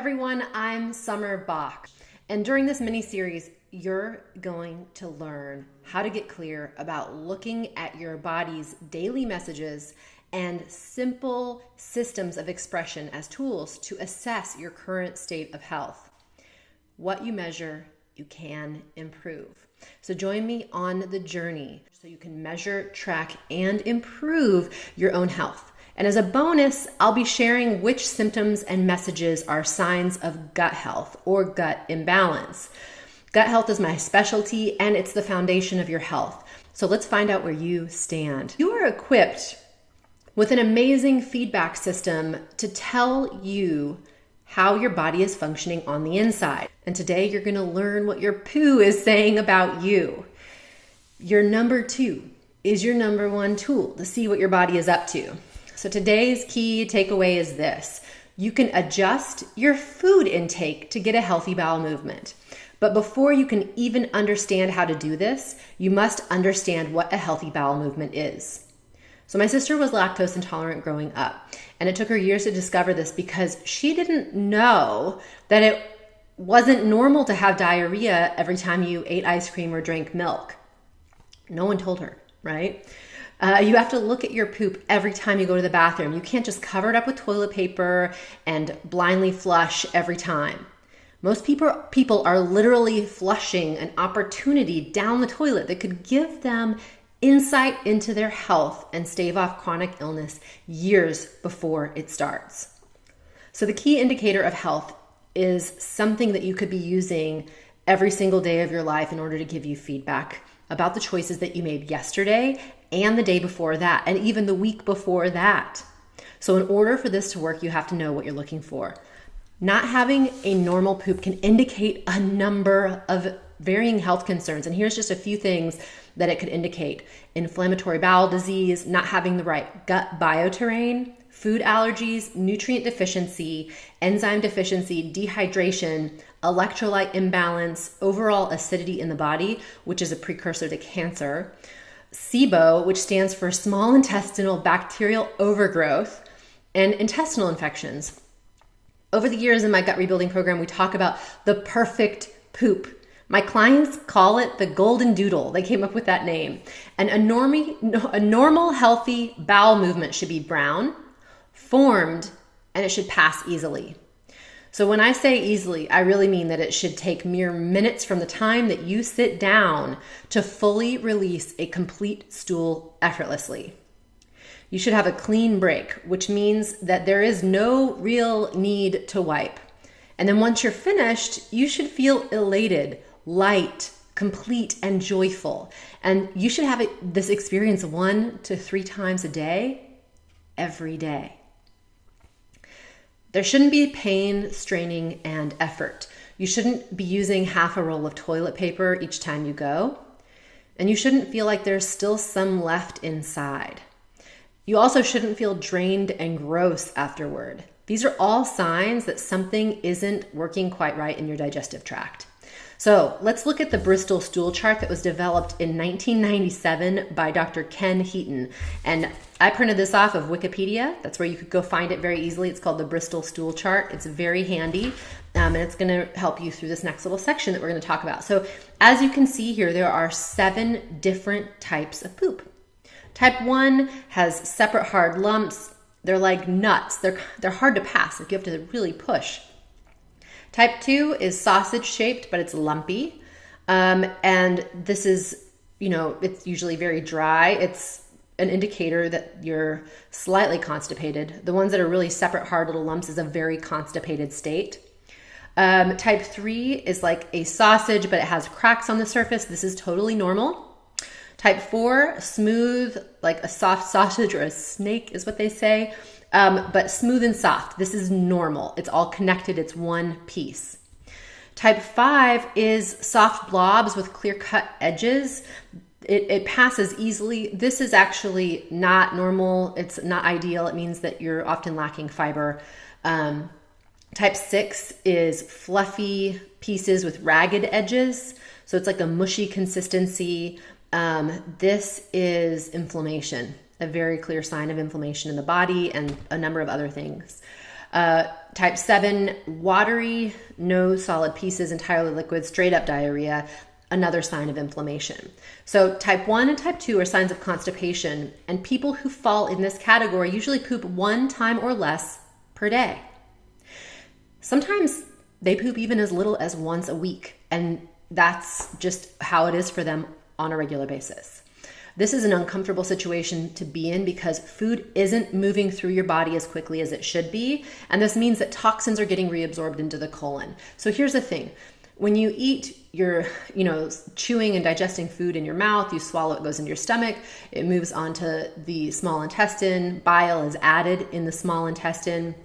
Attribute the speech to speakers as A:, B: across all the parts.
A: everyone, I'm Summer Bock, and during this mini-series, you're going to learn how to get clear about looking at your body's daily messages and simple systems of expression as tools to assess your current state of health. What you measure, you can improve. So join me on the journey so you can measure, track, and improve your own health. And as a bonus, I'll be sharing which symptoms and messages are signs of gut health or gut imbalance. Gut health is my specialty and it's the foundation of your health. So let's find out where you stand. You are equipped with an amazing feedback system to tell you how your body is functioning on the inside. And today you're going to learn what your poo is saying about you. Your number 2 is your number 1 tool to see what your body is up to. So today's key takeaway is this: you can adjust your food intake to get a healthy bowel movement. But before you can even understand how to do this, you must understand what a healthy bowel movement is. So my sister was lactose intolerant growing up, and it took her years to discover this because she didn't know that it wasn't normal to have diarrhea every time you ate ice cream or drank milk. No one told her, right? You have to look at your poop every time you go to the bathroom. You can't just cover it up with toilet paper and blindly flush every time. Most people are literally flushing an opportunity down the toilet that could give them insight into their health and stave off chronic illness years before it starts. So the key indicator of health is something that you could be using every single day of your life in order to give you feedback about the choices that you made yesterday and the day before that, and even the week before that. So in order for this to work, you have to know what you're looking for. Not having a normal poop can indicate a number of varying health concerns. And here's just a few things that it could indicate: inflammatory bowel disease, not having the right gut bioterrain, food allergies, nutrient deficiency, enzyme deficiency, dehydration, electrolyte imbalance, overall acidity in the body, which is a precursor to cancer, SIBO, which stands for small intestinal bacterial overgrowth, and intestinal infections. Over the years in my gut rebuilding program, we talk about the perfect poop. My clients call it the golden doodle. They came up with that name. And a normal, healthy bowel movement should be brown, formed, and it should pass easily. So when I say easily, I really mean that it should take mere minutes from the time that you sit down to fully release a complete stool effortlessly. You should have a clean break, which means that there is no real need to wipe. And then once you're finished, you should feel elated, light, complete, and joyful. And you should have this experience 1 to 3 times a day, every day. There shouldn't be pain, straining, and effort. You shouldn't be using half a roll of toilet paper each time you go. And you shouldn't feel like there's still some left inside. You also shouldn't feel drained and gross afterward. These are all signs that something isn't working quite right in your digestive tract. So let's look at the Bristol stool chart that was developed in 1997 by Dr. Ken Heaton. And I printed this off of Wikipedia. That's where you could go find it very easily. It's called the Bristol stool chart. It's very handy, and it's going to help you through this next little section that we're going to talk about. So as you can see here, there are 7 different types of poop. Type 1 has separate hard lumps. They're like nuts. They're hard to pass. Like you have to really push. Type 2 is sausage shaped, but it's lumpy. And this is, it's usually very dry. It's an indicator that you're slightly constipated. The ones that are really separate hard little lumps is a very constipated state. Type 3 is like a sausage, but it has cracks on the surface. This is totally normal. Type 4, smooth, like a soft sausage or a snake is what they say, but smooth and soft. This is normal. It's all connected. It's one piece. Type 5 is soft blobs with clear-cut edges. It passes easily. This is actually not normal. It's not ideal. It means that you're often lacking fiber. Type 6 is fluffy pieces with ragged edges. So it's like a mushy consistency. This is inflammation, a very clear sign of inflammation in the body and a number of other things. Type 7, watery, no solid pieces, entirely liquid, straight up diarrhea, another sign of inflammation. So type 1 and type 2 are signs of constipation, and people who fall in this category usually poop 1 time or less per day. Sometimes they poop even as little as once a week, and that's just how it is for them on a regular basis. This is an uncomfortable situation to be in because food isn't moving through your body as quickly as it should be, and this means that toxins are getting reabsorbed into the colon. So here's the thing. When you eat your, chewing and digesting food in your mouth, you swallow, it goes into your stomach, it moves onto the small intestine, bile is added in the small intestine,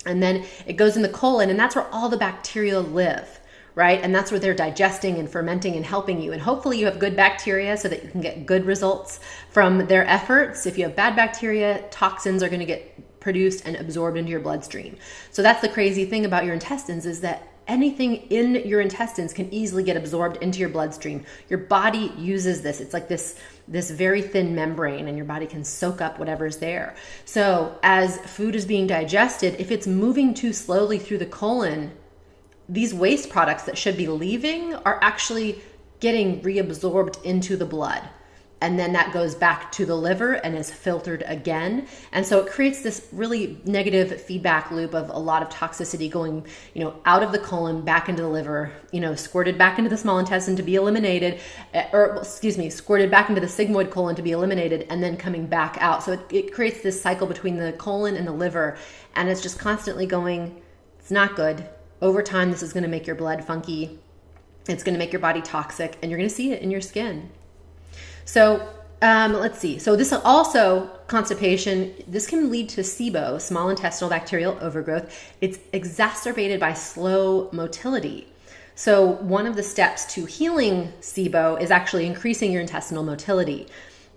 A: and then it goes in the colon, and that's where all the bacteria live, right? And that's where they're digesting and fermenting and helping you. And hopefully you have good bacteria so that you can get good results from their efforts. If you have bad bacteria, toxins are going to get produced and absorbed into your bloodstream. So that's the crazy thing about your intestines, is that anything in your intestines can easily get absorbed into your bloodstream. Your body uses this. It's like this very thin membrane, and your body can soak up whatever's there. So as food is being digested, if it's moving too slowly through the colon, these waste products that should be leaving are actually getting reabsorbed into the blood. And then that goes back to the liver and is filtered again. And so it creates this really negative feedback loop of a lot of toxicity going, out of the colon, back into the liver, squirted back into the small intestine to be eliminated, squirted back into the sigmoid colon to be eliminated, and then coming back out. So it creates this cycle between the colon and the liver, and it's just constantly going. It's not good. Over time, this is going to make your blood funky. It's going to make your body toxic, and you're going to see it in your skin. So let's see. So this also, constipation, this can lead to SIBO, small intestinal bacterial overgrowth. It's exacerbated by slow motility. So one of the steps to healing SIBO is actually increasing your intestinal motility.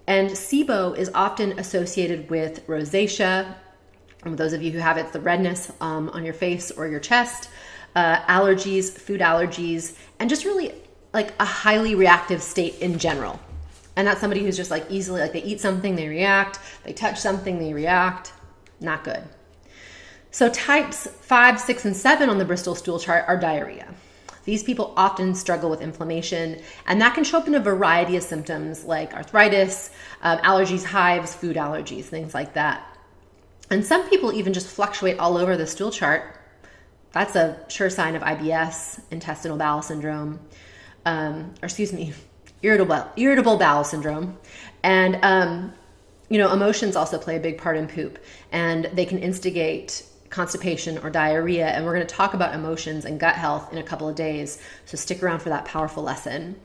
A: And SIBO is often associated with rosacea. And those of you who have it, it's the redness on your face or your chest, allergies, food allergies, and just really like a highly reactive state in general. And that's somebody who's just like easily, like they eat something, they react, they touch something, they react. Not good. So types 5, 6, and 7 on the Bristol stool chart are diarrhea. These people often struggle with inflammation, and that can show up in a variety of symptoms like arthritis, allergies, hives, food allergies, things like that. And some people even just fluctuate all over the stool chart. That's a sure sign of IBS, intestinal bowel syndrome, irritable bowel syndrome. And, emotions also play a big part in poop, and they can instigate constipation or diarrhea. And we're going to talk about emotions and gut health in a couple of days. So stick around for that powerful lesson.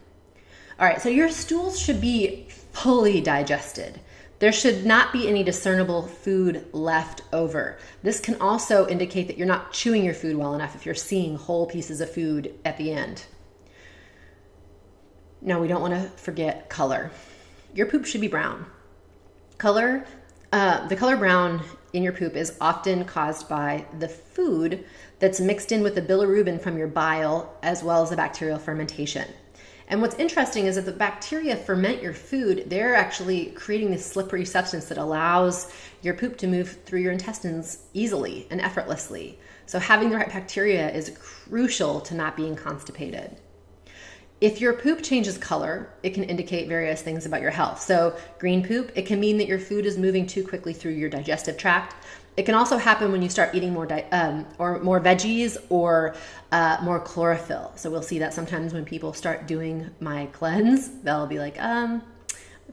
A: All right. So your stools should be fully digested. There should not be any discernible food left over. This can also indicate that you're not chewing your food well enough if you're seeing whole pieces of food at the end. Now, we don't want to forget color. Your poop should be brown. The color brown in your poop is often caused by the food that's mixed in with the bilirubin from your bile, as well as the bacterial fermentation. And what's interesting is that the bacteria ferment your food. They're actually creating this slippery substance that allows your poop to move through your intestines easily and effortlessly. So having the right bacteria is crucial to not being constipated. If your poop changes color, it can indicate various things about your health. So green poop, it can mean that your food is moving too quickly through your digestive tract. It can also happen when you start eating more veggies or more chlorophyll. So we'll see that sometimes when people start doing my cleanse, they'll be like, my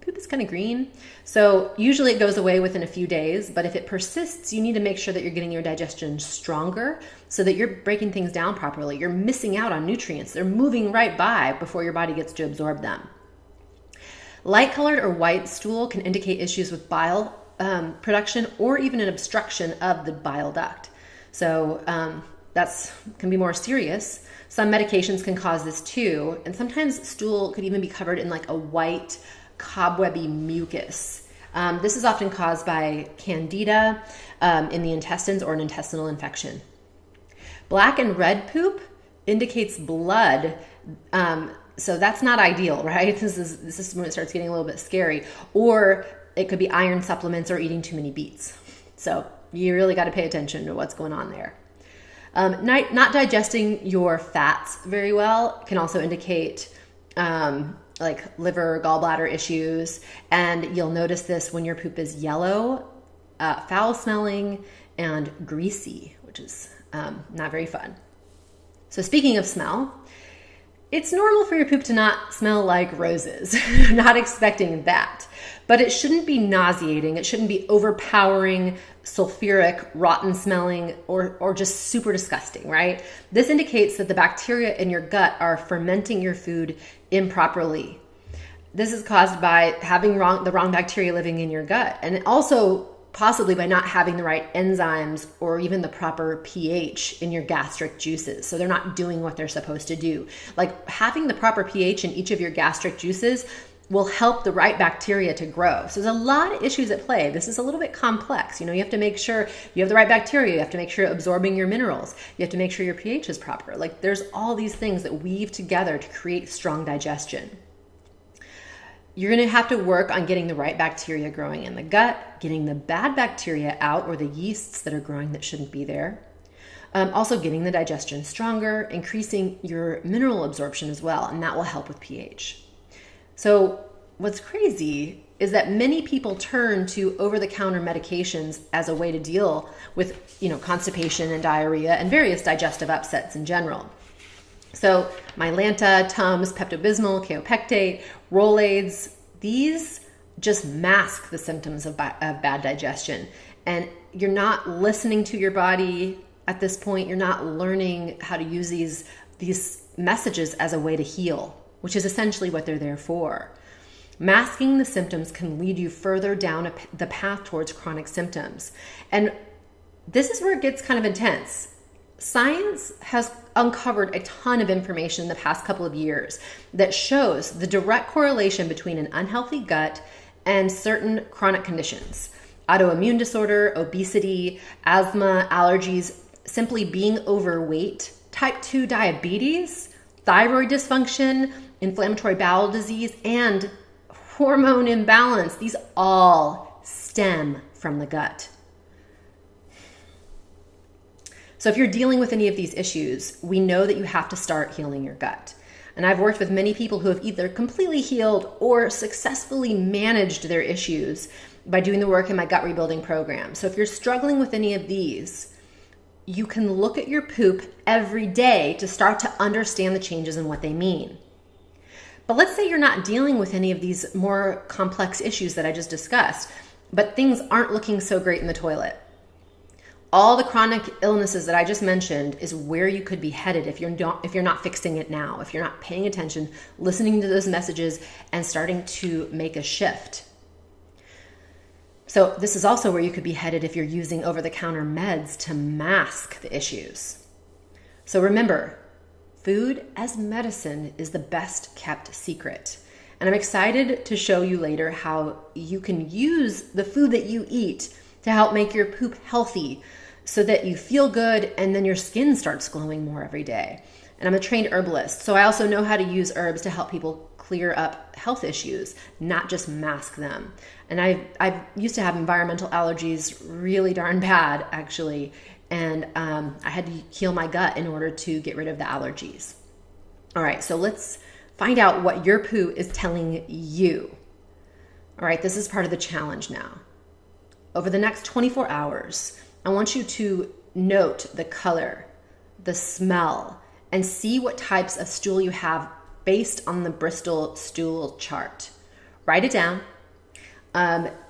A: poop is kind of green. So usually it goes away within a few days, but if it persists, you need to make sure that you're getting your digestion stronger so that you're breaking things down properly. You're missing out on nutrients. They're moving right by before your body gets to absorb them. Light colored or white stool can indicate issues with bile production or even an obstruction of the bile duct. So that's can be more serious. Some medications can cause this too. And sometimes stool could even be covered in like a white cobwebby mucus. This is often caused by candida in the intestines or an intestinal infection. Black and red poop indicates blood. So that's not ideal, right? This is when it starts getting a little bit scary. Or it could be iron supplements or eating too many beets. So you really got to pay attention to what's going on there. Not digesting your fats very well can also indicate like liver, gallbladder issues. And you'll notice this when your poop is yellow, foul smelling, and greasy, which is not very fun. So speaking of smell, it's normal for your poop to not smell like roses. Not expecting that. But it shouldn't be nauseating. It shouldn't be overpowering, sulfuric, rotten smelling, or just super disgusting, right? This indicates that the bacteria in your gut are fermenting your food improperly. This is caused by having the wrong bacteria living in your gut, and also possibly by not having the right enzymes or even the proper pH in your gastric juices. So they're not doing what they're supposed to do. Like having the proper pH in each of your gastric juices will help the right bacteria to grow. So there's a lot of issues at play. This is a little bit complex. You have to make sure you have the right bacteria. You have to make sure you're absorbing your minerals. You have to make sure your pH is proper. Like there's all these things that weave together to create strong digestion. You're going to have to work on getting the right bacteria growing in the gut, getting the bad bacteria out, or the yeasts that are growing that shouldn't be there. Also getting the digestion stronger, increasing your mineral absorption as well, and that will help with pH. So what's crazy is that many people turn to over-the-counter medications as a way to deal with, constipation and diarrhea and various digestive upsets in general. So Mylanta, Tums, Pepto-Bismol, Kaopectate, Rolaids, these just mask the symptoms of bad digestion. And you're not listening to your body at this point. You're not learning how to use these messages as a way to heal, which is essentially what they're there for. Masking the symptoms can lead you further down the path towards chronic symptoms. And this is where it gets kind of intense. Science has uncovered a ton of information in the past couple of years that shows the direct correlation between an unhealthy gut and certain chronic conditions. Autoimmune disorder, obesity, asthma, allergies, simply being overweight, type 2 diabetes, thyroid dysfunction, inflammatory bowel disease, and hormone imbalance. These all stem from the gut. So if you're dealing with any of these issues, we know that you have to start healing your gut. And I've worked with many people who have either completely healed or successfully managed their issues by doing the work in my gut rebuilding program. So if you're struggling with any of these, you can look at your poop every day to start to understand the changes and what they mean. But let's say you're not dealing with any of these more complex issues that I just discussed, but things aren't looking so great in the toilet. All the chronic illnesses that I just mentioned is where you could be headed if you're not fixing it now, if you're not paying attention, listening to those messages, and starting to make a shift. So this is also where you could be headed if you're using over-the-counter meds to mask the issues. So remember, food as medicine is the best kept secret. And I'm excited to show you later how you can use the food that you eat to help make your poop healthy so that you feel good and then your skin starts glowing more every day. And I'm a trained herbalist, so I also know how to use herbs to help people clear up health issues, not just mask them. And I used to have environmental allergies really darn bad, actually, and I had to heal my gut in order to get rid of the allergies. All right, so let's find out what your poo is telling you. All right, this is part of the challenge now. Over the next 24 hours, I want you to note the color, the smell, and see what types of stool you have based on the Bristol stool chart. Write it down.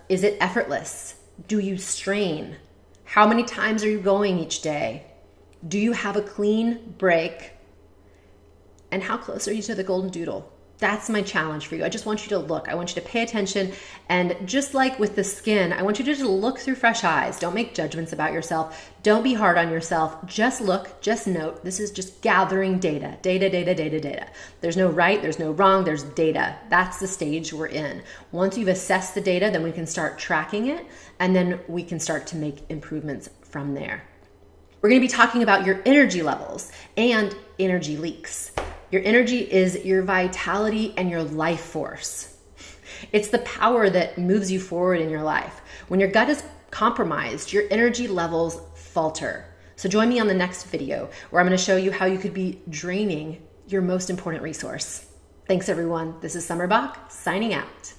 A: Is it effortless? Do you strain? How many times are you going each day? Do you have a clean break? And how close are you to the golden doodle? That's my challenge for you. I just want you to look. I want you to pay attention. And just like with the skin, I want you to just look through fresh eyes. Don't make judgments about yourself. Don't be hard on yourself. Just look, just note. This is just gathering data. Data. There's no right, there's no wrong, there's data. That's the stage we're in. Once you've assessed the data, then we can start tracking it, and then we can start to make improvements from there. We're going to be talking about your energy levels and energy leaks. Your energy is your vitality and your life force. It's the power that moves you forward in your life. When your gut is compromised, your energy levels falter. So join me on the next video where I'm going to show you how you could be draining your most important resource. Thanks everyone. This is Summer Bock signing out.